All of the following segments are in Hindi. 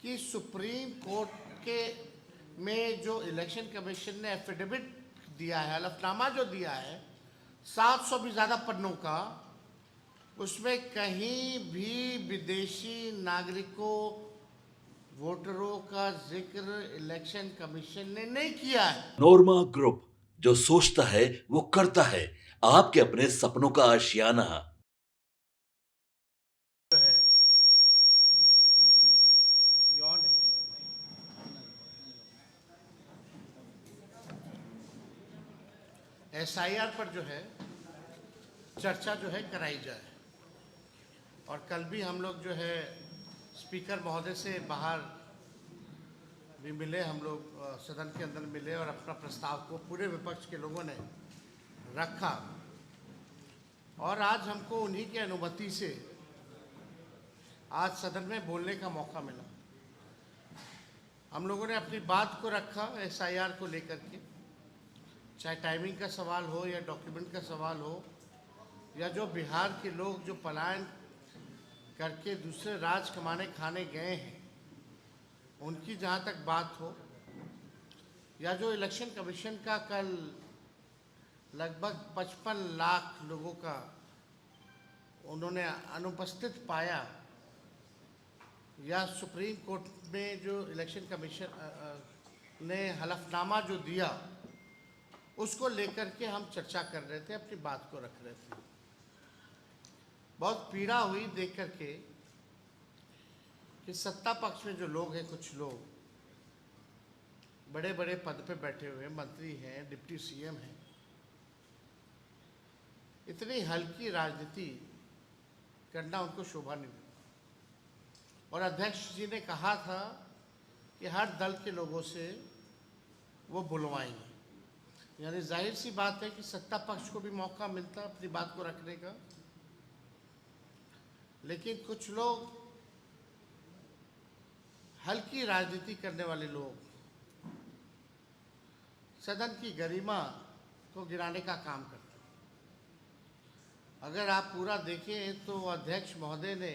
कि सुप्रीम कोर्ट के में जो इलेक्शन कमीशन ने एफिडेविट दिया है, हलफनामा जो दिया है 700 भी ज़्यादा पन्नों का, उसमें कहीं भी विदेशी नागरिकों वोटरों का जिक्र इलेक्शन कमीशन ने नहीं किया है। नोरमा ग्रुप, जो सोचता है वो करता है। आपके अपने सपनों का आशियाना। एसआईआर पर जो है चर्चा जो है कराई जाए। और कल भी हम लोग जो है स्पीकर महोदय से बाहर भी मिले, हम लोग सदन के अंदर मिले और अपना प्रस्ताव को पूरे विपक्ष के लोगों ने रखा। और आज हमको उन्हीं की अनुमति से आज सदन में बोलने का मौका मिला। हम लोगों ने अपनी बात को रखा एसआईआर को लेकर के, चाहे टाइमिंग का सवाल हो या डॉक्यूमेंट का सवाल हो, या जो बिहार के लोग जो पलायन करके दूसरे राज्य कमाने खाने गए हैं उनकी जहाँ तक बात हो, या जो इलेक्शन कमीशन का कल लगभग 55 लाख लोगों का उन्होंने अनुपस्थित पाया, या सुप्रीम कोर्ट में जो इलेक्शन कमीशन ने हलफनामा जो दिया उसको लेकर के हम चर्चा कर रहे थे, अपनी बात को रख रहे थे। बहुत पीड़ा हुई देख करके कि सत्ता पक्ष में जो लोग हैं, कुछ लोग बड़े बड़े पद पे बैठे हुए मंत्री हैं, डिप्टी सीएम हैं, इतनी हल्की राजनीति करना उनको शोभा नहीं देता। और अध्यक्ष जी ने कहा था कि हर दल के लोगों से वो बुलवाएंगे, यानी जाहिर सी बात है कि सत्ता पक्ष को भी मौका मिलता अपनी बात को रखने का। लेकिन कुछ लोग हल्की राजनीति करने वाले लोग सदन की गरिमा को गिराने का काम करते हैं। अगर आप पूरा देखें तो अध्यक्ष महोदय ने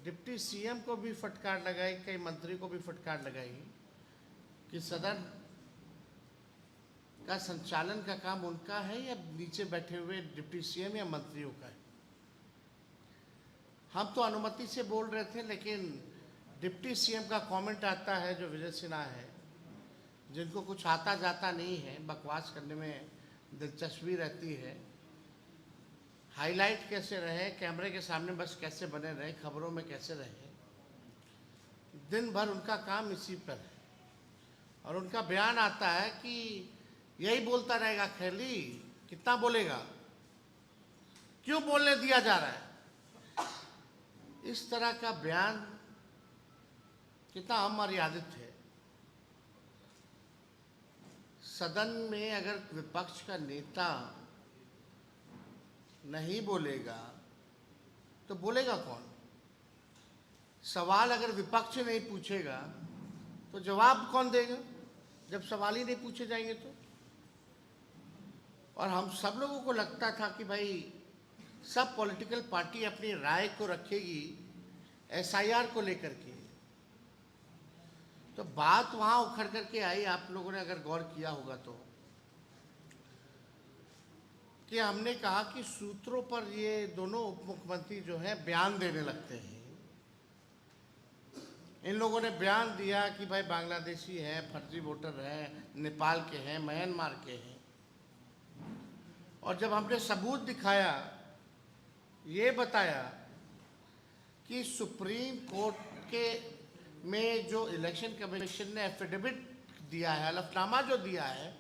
डिप्टी सीएम को भी फटकार लगाई, कई मंत्री को भी फटकार लगाई कि सदन का संचालन का काम उनका है या नीचे बैठे हुए डिप्टी सीएम या मंत्रियों का है। हम तो अनुमति से बोल रहे थे, लेकिन डिप्टी सीएम का कमेंट आता है जो विजय सिन्हा है, जिनको कुछ आता जाता नहीं है, बकवास करने में दिलचस्पी रहती है, हाईलाइट कैसे रहे, कैमरे के सामने बस कैसे बने रहे, खबरों में कैसे रहे, दिन भर उनका काम इसी पर है। और उनका बयान आता है कि यही बोलता रहेगा खैली, कितना बोलेगा, क्यों बोलने दिया जा रहा है। इस तरह का बयान कितना अमर्यादित है। सदन में अगर विपक्ष का नेता नहीं बोलेगा तो बोलेगा कौन? सवाल अगर विपक्ष नहीं पूछेगा तो जवाब कौन देगा, जब सवाल ही नहीं पूछे जाएंगे तो। और हम सब लोगों को लगता था कि भाई सब पॉलिटिकल पार्टी अपनी राय को रखेगी एसआईआर को लेकर के, तो बात वहां उखड़ करके आई। आप लोगों ने अगर गौर किया होगा तो कि हमने कहा कि सूत्रों पर ये दोनों उप मुख्यमंत्री जो हैं बयान देने लगते हैं। इन लोगों ने बयान दिया कि भाई बांग्लादेशी हैं, फर्जी वोटर हैं, नेपाल के हैं, म्यांमार के हैं। और जब हमने सबूत दिखाया, ये बताया कि सुप्रीम कोर्ट के में जो इलेक्शन कमीशन ने एफिडेविट दिया है, हलफनामा जो दिया है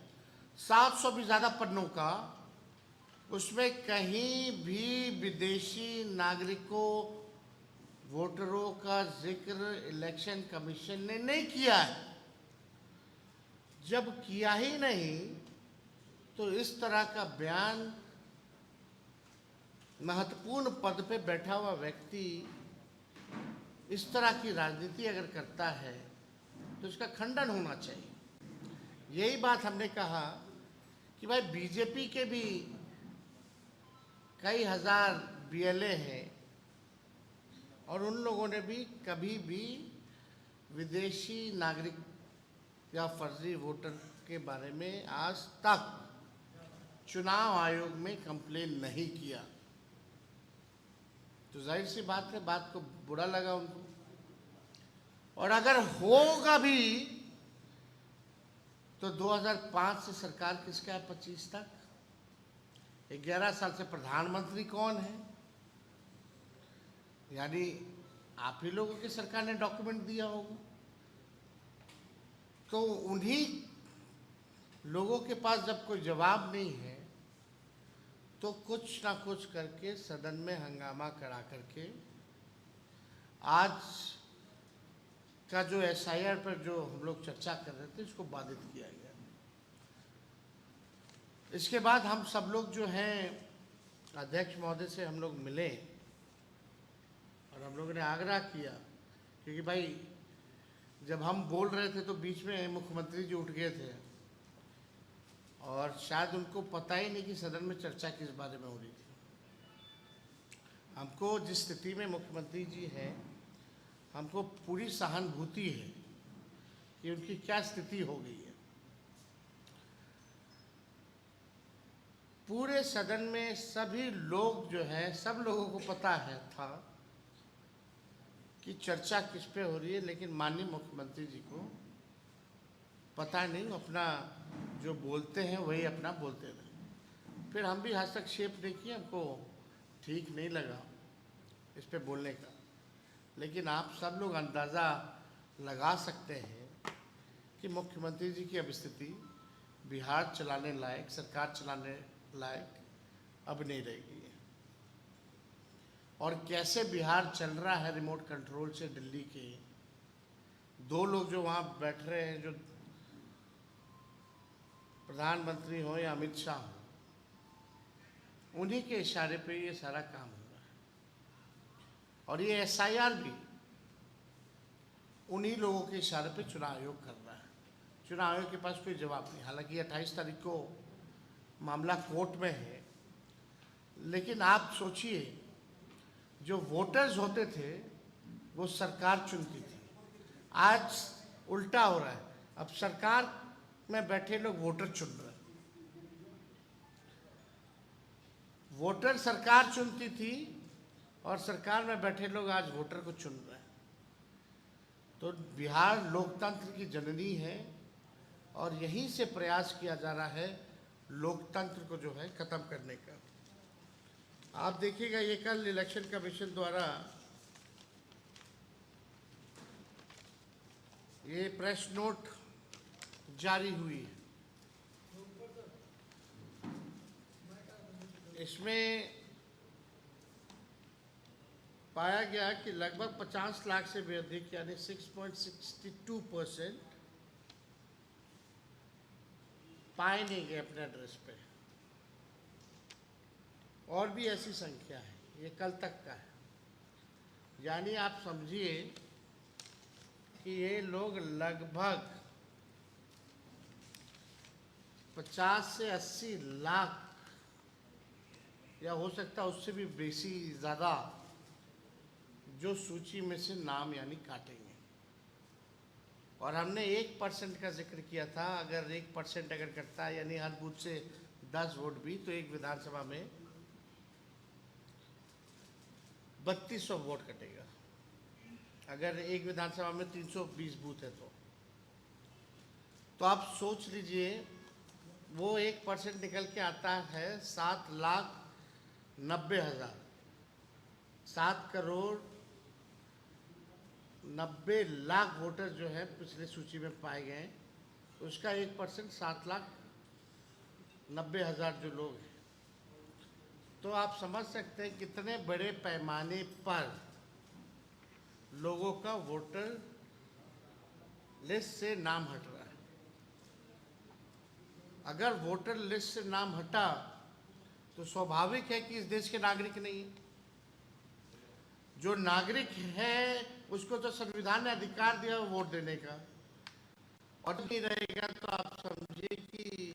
700 भी ज़्यादा पन्नों का, उसमें कहीं भी विदेशी नागरिकों वोटरों का जिक्र इलेक्शन कमीशन ने नहीं किया है। जब किया ही नहीं तो इस तरह का बयान महत्वपूर्ण पद पे बैठा हुआ व्यक्ति इस तरह की राजनीति अगर करता है तो इसका खंडन होना चाहिए। यही बात हमने कहा कि भाई बीजेपी के भी कई हजार बीएलए हैं और उन लोगों ने भी कभी भी विदेशी नागरिक या फर्जी वोटर के बारे में आज तक चुनाव आयोग में कंप्लेन नहीं किया। तो जाहिर सी बात है, बात को बुरा लगा उनको। और अगर होगा भी तो 2005 से सरकार किसका है 25 तक? 11 साल से प्रधानमंत्री कौन है? यानी आप ही लोगों की सरकार ने डॉक्यूमेंट दिया होगा। तो उन्हीं लोगों के पास जब कोई जवाब नहीं है तो कुछ ना कुछ करके सदन में हंगामा करा करके आज का जो एसआईआर पर जो हम लोग चर्चा कर रहे थे इसको बाधित किया गया। इसके बाद हम सब लोग जो हैं अध्यक्ष महोदय से हम लोग मिले और हम लोगों ने आग्रह किया, क्योंकि भाई जब हम बोल रहे थे तो बीच में मुख्यमंत्री जी उठ गए थे और शायद उनको पता ही नहीं कि सदन में चर्चा किस बारे में हो रही थी। हमको जिस स्थिति में मुख्यमंत्री जी हैं, हमको पूरी सहानुभूति है कि उनकी क्या स्थिति हो गई है। पूरे सदन में सभी लोग जो है, सब लोगों को पता है था कि चर्चा किस पे हो रही है, लेकिन माननीय मुख्यमंत्री जी को पता नहीं, अपना जो बोलते हैं वही अपना बोलते रहे। फिर हम भी हस्तक्षेप नहीं किए, हमको ठीक नहीं लगा इस पे बोलने का। लेकिन आप सब लोग अंदाज़ा लगा सकते हैं कि मुख्यमंत्री जी की अब स्थिति बिहार चलाने लायक, सरकार चलाने लायक अब नहीं रहेगी। और कैसे बिहार चल रहा है रिमोट कंट्रोल से दिल्ली के 2 लोग जो वहाँ बैठ रहे हैं, जो प्रधानमंत्री हो या अमित शाह हो, उन्हीं के इशारे पे ये सारा काम हो रहा है। और ये एसआईआर भी उन्हीं लोगों के इशारे पे चुनाव आयोग कर रहा है। चुनाव आयोग के पास कोई जवाब नहीं। हालांकि 28 तारीख को मामला कोर्ट में है, लेकिन आप सोचिए, जो वोटर्स होते थे वो सरकार चुनती थी। आज उल्टा हो रहा है, अब सरकार में बैठे लोग वोटर चुन रहे हैं। वोटर सरकार चुनती थी और सरकार में बैठे लोग आज वोटर को चुन रहे हैं। तो बिहार लोकतंत्र की जननी है और यहीं से प्रयास किया जा रहा है लोकतंत्र को जो है खत्म करने का। आप देखिएगा, ये कल इलेक्शन कमीशन द्वारा ये प्रेस नोट जारी हुई है। इसमें पाया गया कि लगभग 50 लाख से भी अधिक, यानी 6.62% पाए नहीं गए अपने एड्रेस पे। और भी ऐसी संख्या है, ये कल तक का है। यानी आप समझिए कि ये लोग लगभग 50 से 80 लाख या हो सकता है उससे भी बेसी ज़्यादा जो सूची में से नाम यानी काटेंगे। और हमने 1% का जिक्र किया था। अगर 1% अगर कटता है, यानी हर बूथ से 10 वोट भी, तो एक विधानसभा में 3200 वोट कटेगा। अगर एक विधानसभा में 320 बूथ है तो आप सोच लीजिए, वो 1% निकल के आता है 7,90,000, 7,90,00,000 वोटर जो है पिछले सूची में पाए गए। उसका 1% 7,90,000 जो लोग हैं। तो आप समझ सकते हैं कितने बड़े पैमाने पर लोगों का वोटर लिस्ट से नाम हट रहा है। अगर वोटर लिस्ट से नाम हटा तो स्वाभाविक है कि इस देश के नागरिक नहीं है। जो नागरिक है उसको तो संविधान ने अधिकार दिया वोट देने का, और नहीं रहेगा तो आप समझिए कि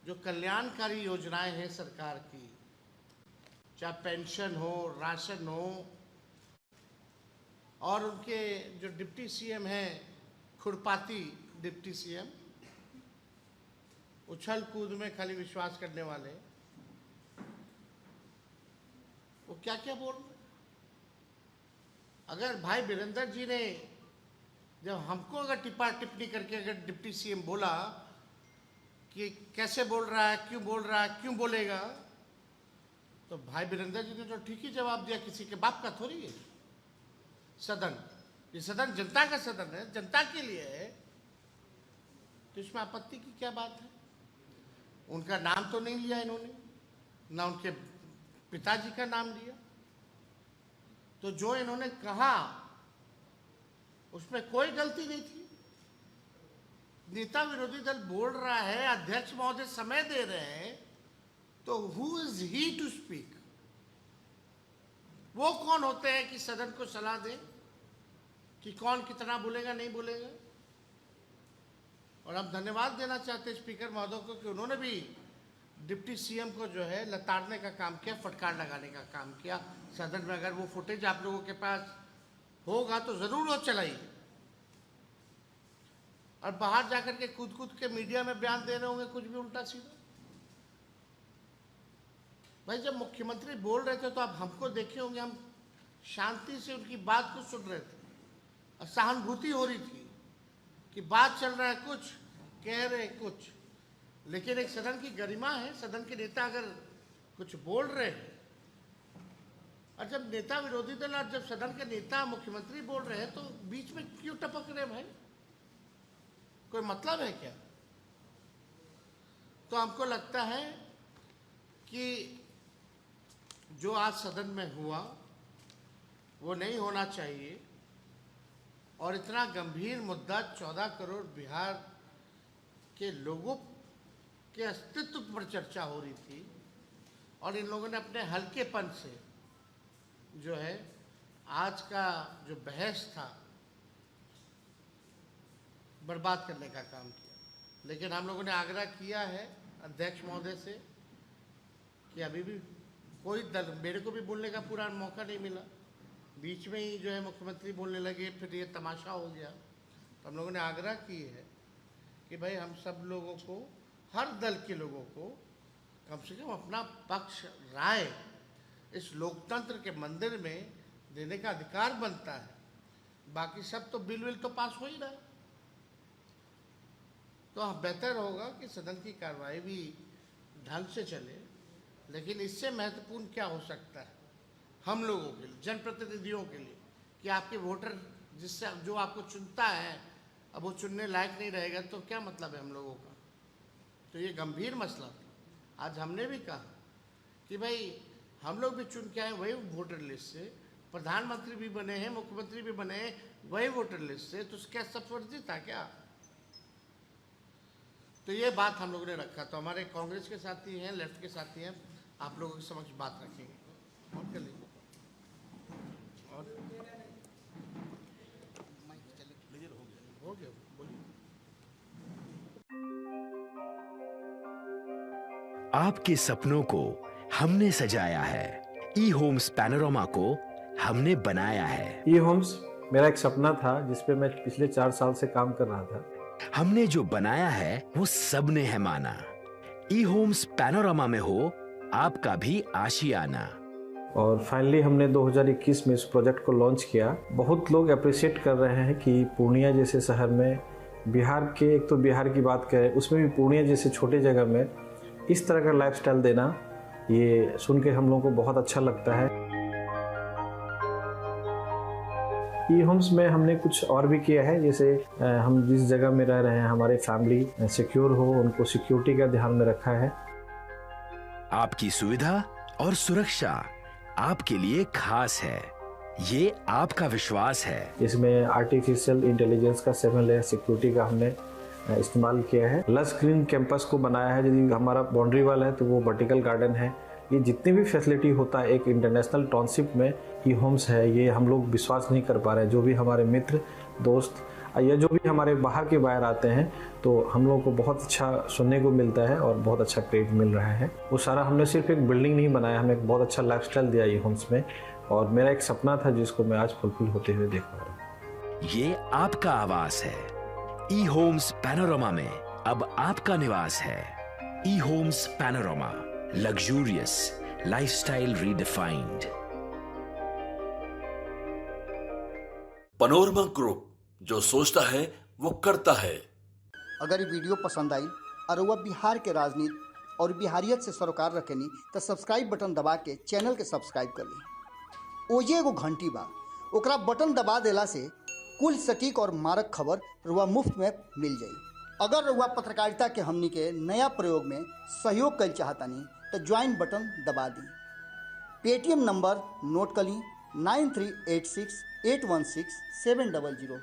जो कल्याणकारी योजनाएं हैं सरकार की, चाहे पेंशन हो, राशन हो, और उनके जो डिप्टी सीएम हैं, खुरपाती डिप्टी सीएम, उछल कूद में खाली विश्वास करने वाले, वो क्या क्या बोल रहे। अगर भाई वीरेंद्र जी ने जब हमको अगर टिप्पणी करके अगर डिप्टी सीएम बोला कि कैसे बोल रहा है, क्यों बोल रहा है, क्यों बोलेगा, तो भाई वीरेंद्र जी ने तो ठीक ही जवाब दिया। किसी के बाप का थोड़ी है सदन, ये सदन जनता का सदन है, जनता के लिए है, तो इसमें आपत्ति की क्या बात है। उनका नाम तो नहीं लिया इन्होंने, ना उनके पिताजी का नाम लिया, तो जो इन्होंने कहा उसमें कोई गलती नहीं थी। नेता विरोधी दल बोल रहा है, अध्यक्ष महोदय समय दे रहे हैं, तो who is he to speak. वो कौन होते हैं कि सदन को सलाह दें कि कौन कितना बोलेगा, नहीं बोलेगा। और हम धन्यवाद देना चाहते हैं स्पीकर महोदय को कि उन्होंने भी डिप्टी सीएम को जो है लताड़ने का काम किया, फटकार लगाने का काम किया सदन में। अगर वो फुटेज आप लोगों के पास होगा तो जरूर वो चलाइए, और बाहर जाकर के कूद कूद के मीडिया में बयान दे रहे होंगे कुछ भी उल्टा सीधा। भाई जब मुख्यमंत्री बोल रहे थे तो आप हमको देखे होंगे, हम शांति से उनकी बात को सुन रहे थे और सहानुभूति हो रही थी कि बात चल रहा है कुछ, कह रहे कुछ, लेकिन एक सदन की गरिमा है। सदन के नेता अगर कुछ बोल रहे हैं, और जब नेता विरोधी दल और जब सदन के नेता मुख्यमंत्री बोल रहे हैं, तो बीच में क्यों टपक रहे भाई, कोई मतलब है क्या। तो हमको लगता है कि जो आज सदन में हुआ वो नहीं होना चाहिए, और इतना गंभीर मुद्दा 14 करोड़ बिहार के लोगों के अस्तित्व पर चर्चा हो रही थी, और इन लोगों ने अपने हल्केपन से जो है आज का जो बहस था बर्बाद करने का काम किया। लेकिन हम लोगों ने आग्रह किया है अध्यक्ष महोदय से कि अभी भी कोई दल, मेरे को भी बोलने का पूरा मौका नहीं मिला, बीच में ही जो है मुख्यमंत्री बोलने लगे, फिर ये तमाशा हो गया। तो हम लोगों ने आग्रह की है कि भाई हम सब लोगों को, हर दल के लोगों को कम से कम अपना पक्ष राय इस लोकतंत्र के मंदिर में देने का अधिकार बनता है। बाकी सब तो बिल तो पास हो ही रहा है, तो बेहतर होगा कि सदन की कार्रवाई भी ढंग से चले। लेकिन इससे महत्वपूर्ण क्या हो सकता है हम लोगों के लिए, जनप्रतिनिधियों के लिए, कि आपके वोटर जिससे जो आपको चुनता है अब वो चुनने लायक नहीं रहेगा तो क्या मतलब है हम लोगों का। तो ये गंभीर मसला था। आज हमने भी कहा कि भाई हम लोग भी चुन के आए वही वोटर लिस्ट से, प्रधानमंत्री भी बने हैं, मुख्यमंत्री भी बने हैं वही वोटर लिस्ट से, तो क्या सब फर्जी था क्या। तो ये बात हम लोगों ने रखा। तो हमारे कांग्रेस के साथी हैं, लेफ्ट के साथी हैं, आप लोगों के समक्ष बात रखेंगे और कर लीजिए। और हो गया, बोलिए। आपके सपनों को हमने सजाया है, ई होम्स पैनोरामा को हमने बनाया है। ई होम्स मेरा एक सपना था जिस पे मैं पिछले 4 साल से काम कर रहा था। हमने जो बनाया है वो सबने है माना। ई होम्स पैनोरामा में हो आपका भी आशियाना। और फाइनली हमने 2021 में इस प्रोजेक्ट को लॉन्च किया। बहुत लोग अप्रिशिएट कर रहे हैं कि पूर्णिया जैसे शहर में, बिहार के, एक तो बिहार की बात करें उसमें भी पूर्णिया जैसे छोटे जगह में इस तरह का लाइफस्टाइल देना, ये सुन के हम लोगों को बहुत अच्छा लगता है। ई होम्स में हमने कुछ और भी किया है, जैसे हम जिस जगह में रह रहे हैं हमारे फैमिली सिक्योर हो, उनको सिक्योरिटी का ध्यान में रखा है। आपकी सुविधा और सुरक्षा आपके लिए खास है, ये आपका विश्वास है। इसमें आर्टिफिशियल इंटेलिजेंस का 7 लेयर सिक्योरिटी का हमने इस्तेमाल किया है। लस ग्रीन कैंपस को बनाया है। यदि हमारा बाउंड्री वाल है तो वो वर्टिकल गार्डन है। ये जितनी भी फैसिलिटी होता है एक इंटरनेशनल टाउनशिप में ई होम्स है, ये हम लोग विश्वास नहीं कर पा रहे हैं। जो भी हमारे मित्र दोस्त या जो भी हमारे बाहर के बाहर आते हैं तो हम लोगों को बहुत अच्छा सुनने को मिलता है और बहुत अच्छा क्रेडिट मिल रहा है। वो सारा हमने सिर्फ एक बिल्डिंग नहीं बनाया, हमने एक बहुत अच्छा लाइफस्टाइल दिया ई होम्स में, और मेरा एक सपना था जिसको मैं आज फुलफिल होते हुए देख पा रहा हूँ। ये आपका आवास है। ई होम्स पैनोरमा में अब आपका निवास है। E homes Panorama, luxurious lifestyle redefined. Panorama group, जो सोचता है वो करता है। अगर ये वीडियो पसंद आई और वह बिहार के राजनीति और बिहारियत से सरोकार रखेनी तो सब्सक्राइब बटन दबा के चैनल के सब्सक्राइब कर ली। ओजे एगो घंटी बा, ओकरा बटन दबा देला से कुल सटीक और मारक खबर रुआ मुफ्त में मिल जाई। अगर रुआ पत्रकारिता के हमनी के नया प्रयोग में सहयोग कर चाहतानी तो ज्वाइन बटन दबा दी। पेटीएम नंबर नोट कर ली 9386816700।